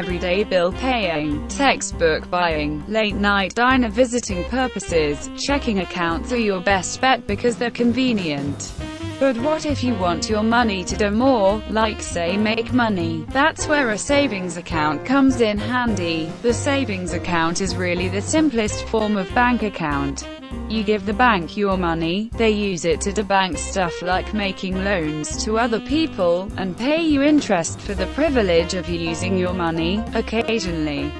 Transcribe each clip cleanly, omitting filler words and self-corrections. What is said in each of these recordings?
everyday bill paying, textbook buying, late-night diner visiting purposes, checking accounts are your best bet because they're convenient. But what if you want your money to do more, like say make money? That's where a savings account comes in handy. The savings account is really the simplest form of bank account. You give the bank your money, they use it to do bank stuff like making loans to other people, and pay you interest for the privilege of using your money. Occasionally,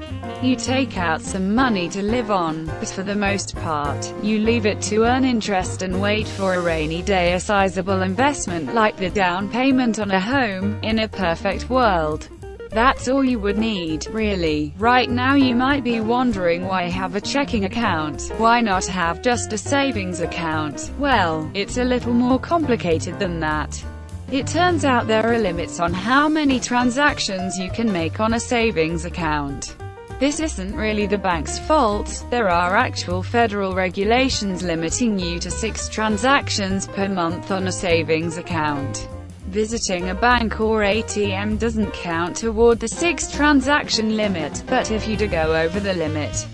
you take out some money to live on, but for the most part, you leave it to earn interest and wait for a rainy day. A sizable investment like the down payment on a home. In a perfect world, that's all you would need, really. Right now you might be wondering, why have a checking account? Why not have just a savings account? Well, it's a little more complicated than that. It turns out there are limits on how many transactions you can make on a savings account. This isn't really the bank's fault. There are actual federal regulations limiting you to 6 transactions per month on a savings account. Visiting a bank or ATM doesn't count toward the 6 transaction limit, but if you do go over the limit,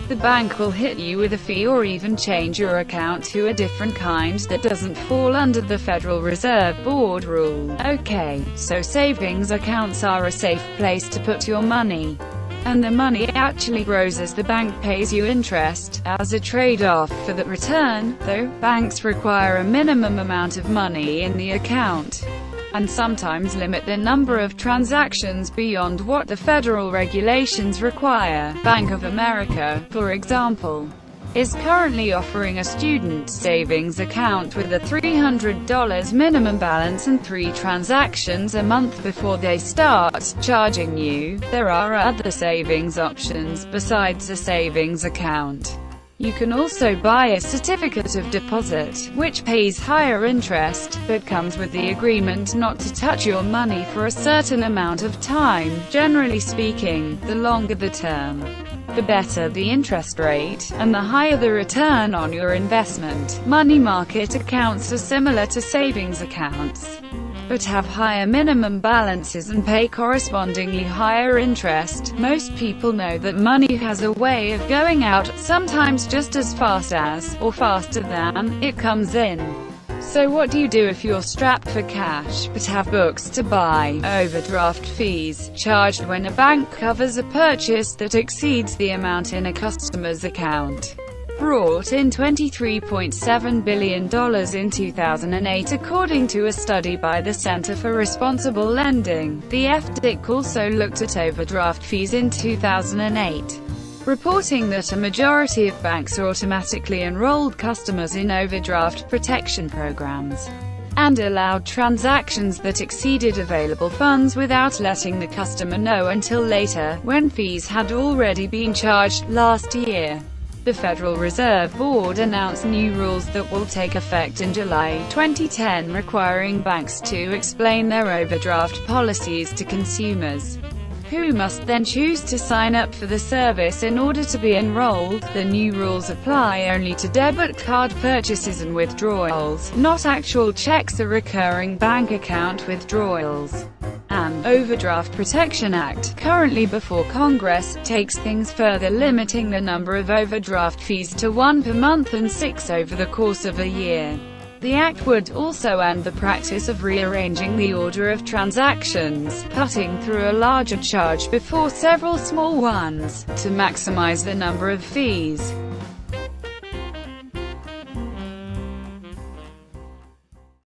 the bank will hit you with a fee or even change your account to a different kind that doesn't fall under the Federal Reserve Board rule. Okay, so savings accounts are a safe place to put your money. And the money actually grows as the bank pays you interest. As a trade-off for that return, though, banks require a minimum amount of money in the account, and sometimes limit the number of transactions beyond what the federal regulations require. Bank of America, for example, is currently offering a student savings account with a $300 minimum balance and 3 transactions a month before they start charging you. There are other savings options besides a savings account. You can also buy a certificate of deposit, which pays higher interest, but comes with the agreement not to touch your money for a certain amount of time. Generally speaking, the longer the term, the better the interest rate, and the higher the return on your investment. Money market accounts are similar to savings accounts, but have higher minimum balances and pay correspondingly higher interest. Most people know that money has a way of going out, sometimes just as fast as, or faster than, it comes in. So what do you do if you're strapped for cash, but have books to buy? Overdraft fees, charged when a bank covers a purchase that exceeds the amount in a customer's account, brought in $23.7 billion in 2008 according to a study by the Center for Responsible Lending. The FDIC also looked at overdraft fees in 2008, reporting that a majority of banks automatically enrolled customers in overdraft protection programs, and allowed transactions that exceeded available funds without letting the customer know until later, when fees had already been charged. Last year, the Federal Reserve Board announced new rules that will take effect in July 2010, requiring banks to explain their overdraft policies to consumers, who must then choose to sign up for the service in order to be enrolled. The new rules apply only to debit card purchases and withdrawals, not actual checks or recurring bank account withdrawals. An Overdraft Protection Act, currently before Congress, takes things further, limiting the number of overdraft fees to 1 per month and 6 over the course of a year. The act would also end the practice of rearranging the order of transactions, cutting through a larger charge before several small ones, to maximize the number of fees.